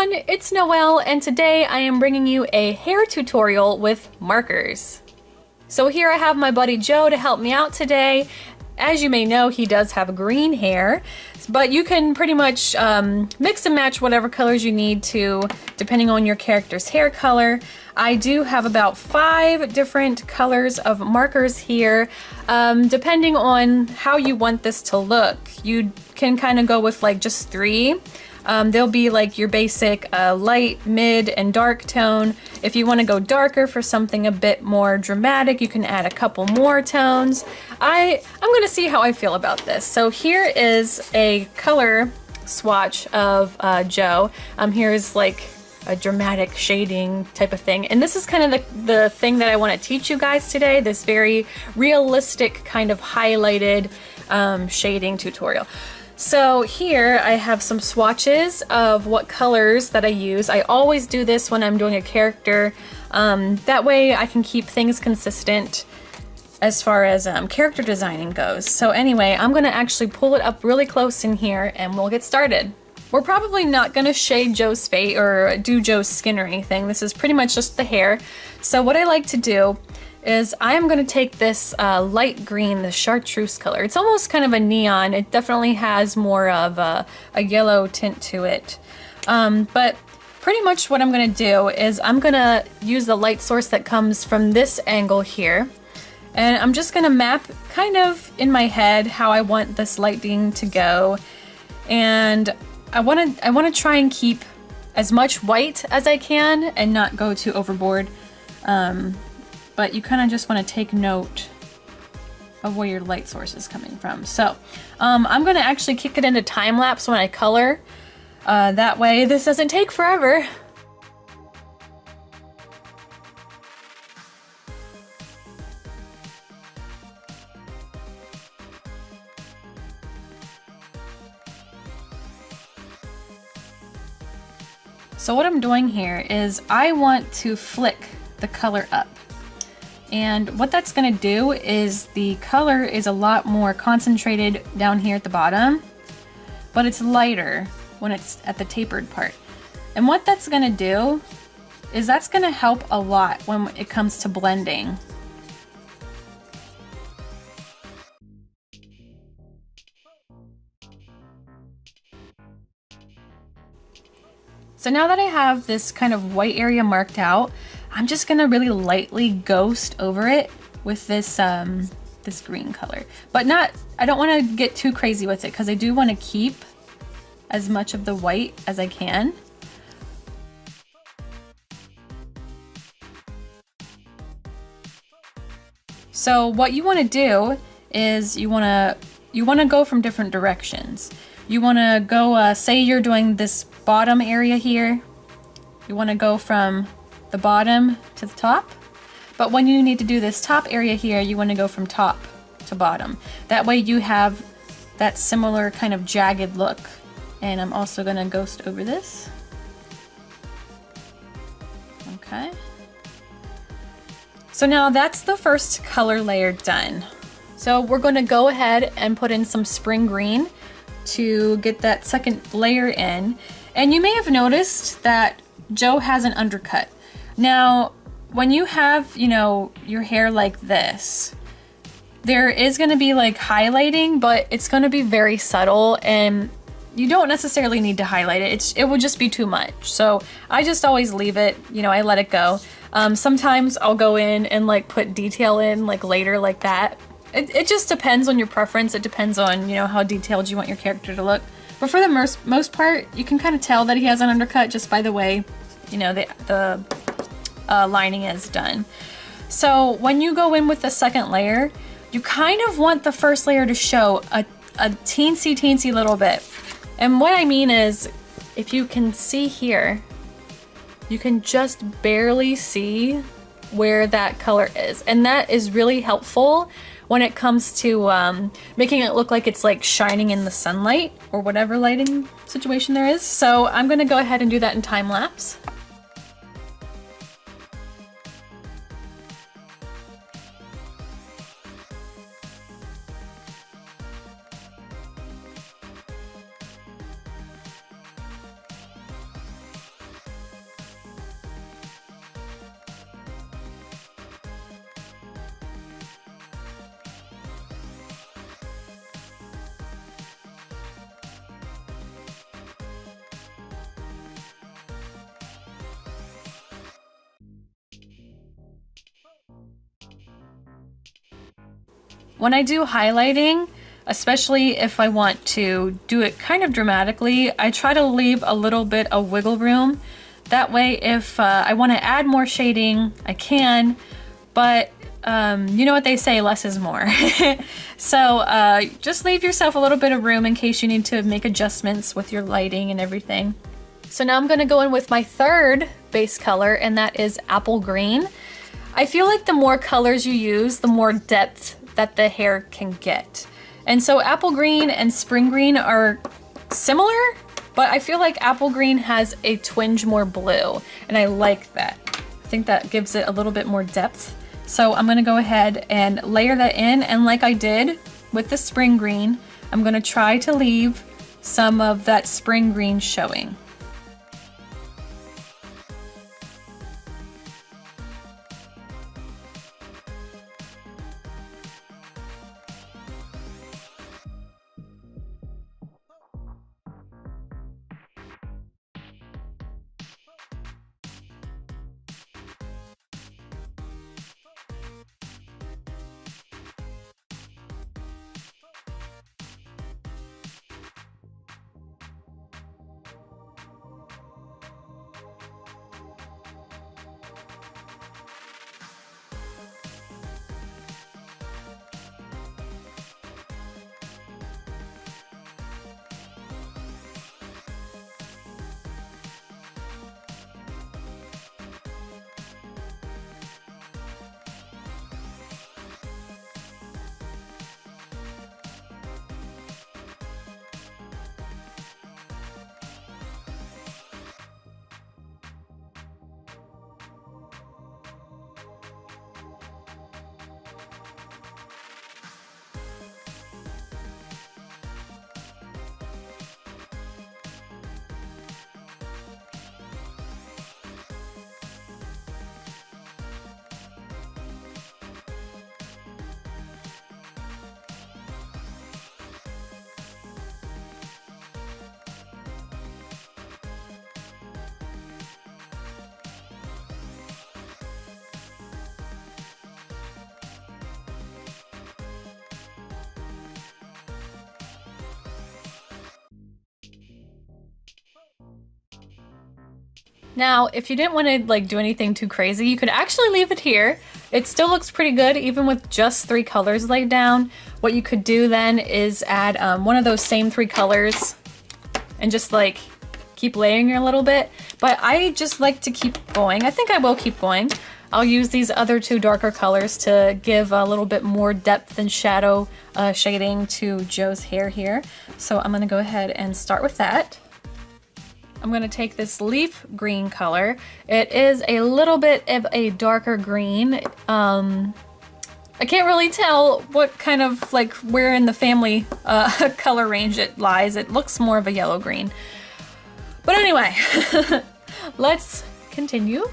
everyone, it's Noelle, and today I am bringing you a hair tutorial with markers. So here I have my buddy Joe to help me out today. As you may know, he does have green hair, but you can pretty much mix and match whatever colors you need to, depending on your character's hair color. I do have about 5 different colors of markers here, depending on how you want this to look. You can kind of go with like just 3. They'll be like your basic light, mid, and dark tone. If you want to go darker for something a bit more dramatic, you can add a couple more tones. I'm going to see how I feel about this. So here is a color swatch of Joe. Here's like a dramatic shading type of thing. And this is kind of the thing that I want to teach you guys today, this very realistic kind of highlighted shading tutorial. So here I have some swatches of what colors that I use. I always do this when I'm doing a character. That way I can keep things consistent as far as character designing goes. So anyway, I'm gonna actually pull it up really close in here and we'll get started. We're probably not gonna shade Joe's face or do Joe's skin or anything. This is pretty much just the hair. So what I like to do is I'm going to take this light green, the chartreuse color. It's almost kind of a neon. It definitely has more of a yellow tint to it. But pretty much what I'm going to do is I'm going to use the light source that comes from this angle here. And I'm just going to map kind of in my head how I want this lighting to go. And I want to try and keep as much white as I can and not go too overboard. But you kind of just want to take note of where your light source is coming from. So I'm going to actually kick it into time lapse when I color. That way this doesn't take forever. So what I'm doing here is I want to flick the color up. And what that's going to do is the color is a lot more concentrated down here at the bottom, but it's lighter when it's at the tapered part. And what that's going to do is that's going to help a lot when it comes to blending. So now that I have this kind of white area marked out, I'm just gonna really lightly ghost over it with this this green color. But I don't wanna get too crazy with it because I do wanna keep as much of the white as I can. So what you wanna do is you wanna go from different directions. You wanna go, say you're doing this bottom area here. You wanna go from the bottom to the top, but when you need to do this top area here, you want to go from top to bottom. That way you have that similar kind of jagged look. And I'm also going to ghost over this. Okay. So now that's the first color layer done. So we're going to go ahead and put in some spring green to get that second layer in. And you may have noticed that Joe has an undercut. Now, when you have, you know, your hair like this, there is going to be like highlighting, but it's going to be very subtle and you don't necessarily need to highlight it. It will just be too much. So I just always leave it, you know, I let it go. Sometimes I'll go in and like put detail in like later like that. It just depends on your preference. It depends on, you know, how detailed you want your character to look. But for the most part, you can kind of tell that he has an undercut just by the way, you know, the lining is done. So when you go in with the second layer, you kind of want the first layer to show a teensy little bit. And what I mean is, if you can see here, you can just barely see where that color is. And that is really helpful when it comes to making it look like it's like shining in the sunlight or whatever lighting situation there is. So I'm gonna go ahead and do that in time lapse. When I do highlighting, especially if I want to do it kind of dramatically, I try to leave a little bit of wiggle room. That way, if I want to add more shading, I can, but you know what they say, less is more. So just leave yourself a little bit of room in case you need to make adjustments with your lighting and everything. So now I'm going to go in with my third base color, and that is apple green. I feel like the more colors you use, the more depth that the hair can get. And so apple green and spring green are similar, but I feel like apple green has a twinge more blue, and I like that. I think that gives it a little bit more depth. So I'm gonna go ahead and layer that in, and like I did with the spring green, I'm gonna try to leave some of that spring green showing. Now, if you didn't want to like do anything too crazy, you could actually leave it here. It still looks pretty good even with just 3 colors laid down. What you could do then is add one of those same 3 colors and just like keep layering a little bit. But I just like to keep going. I think I will keep going. I'll use these other 2 darker colors to give a little bit more depth and shadow shading to Joe's hair here. So I'm gonna go ahead and start with that. I'm going to take this leaf green color. It is a little bit of a darker green. I can't really tell what kind of, like, where in the family color range it lies. It looks more of a yellow green. But anyway, let's continue.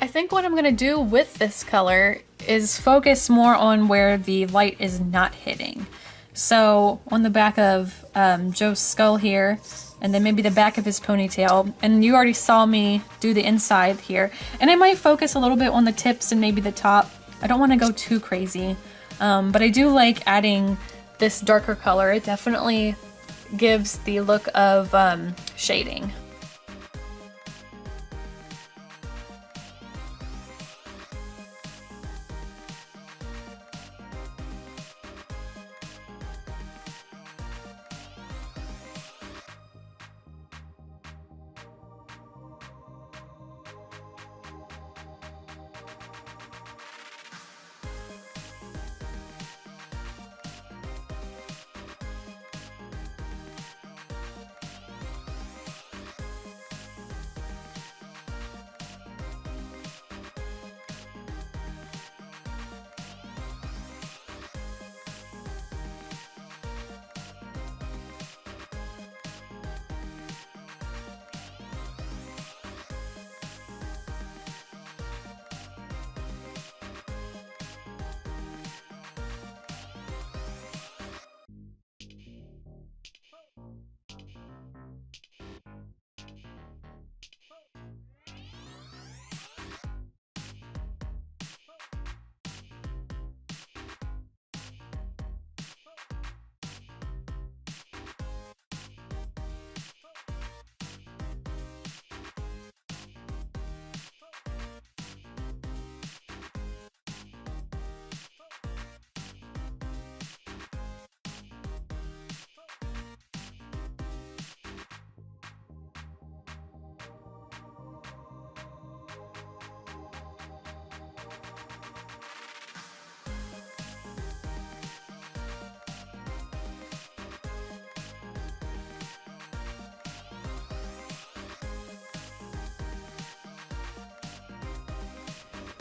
I think what I'm gonna do with this color is focus more on where the light is not hitting. So on the back of Joe's skull here, and then maybe the back of his ponytail, and you already saw me do the inside here, and I might focus a little bit on the tips and maybe the top. I don't want to go too crazy, but I do like adding this darker color. It definitely gives the look of shading.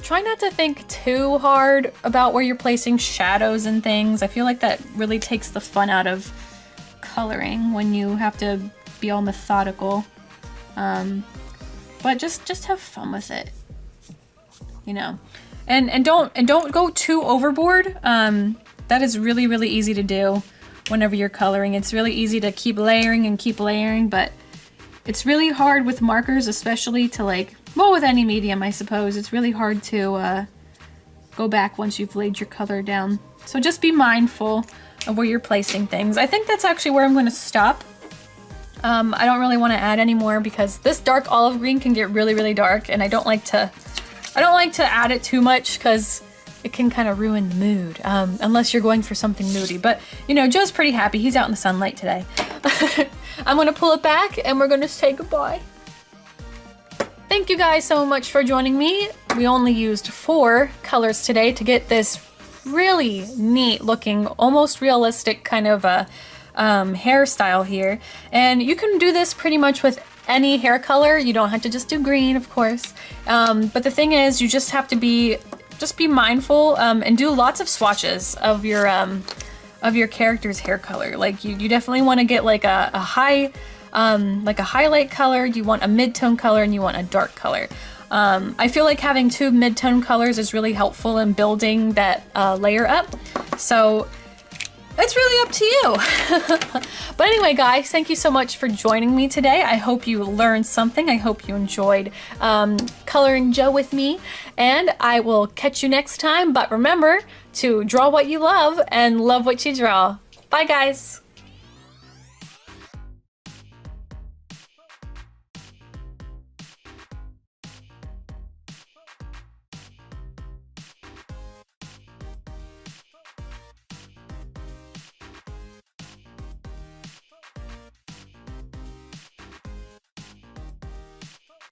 try not to think too hard about where you're placing shadows and things. I feel like that really takes the fun out of coloring when you have to be all methodical. But just have fun with it, you know. And don't go too overboard. That is really easy to do whenever you're coloring. It's really easy to keep layering, but it's really hard with markers, especially to like, well, with any medium, I suppose. It's really hard to go back once you've laid your color down. So just be mindful of where you're placing things. I think that's actually where I'm going to stop. I don't really want to add any more because this dark olive green can get really dark, and I don't like to add it too much because it can kind of ruin the mood, unless you're going for something moody. But, you know, Joe's pretty happy. He's out in the sunlight today. I'm going to pull it back, and we're going to say goodbye. Thank you guys so much for joining me. We only used 4 colors today to get this really neat looking, almost realistic kind of a hairstyle here. And you can do this pretty much with any hair color. You don't have to just do green, of course. But the thing is, you just have to be mindful and do lots of swatches of your character's hair color. Like you definitely want to get like a high, like a highlight color, you want a mid-tone color, and you want a dark color. I feel like having 2 mid-tone colors is really helpful in building that layer up. So it's really up to you. But anyway, guys, thank you so much for joining me today. I hope you learned something. I hope you enjoyed coloring Joe with me. And I will catch you next time. But remember to draw what you love and love what you draw. Bye, guys.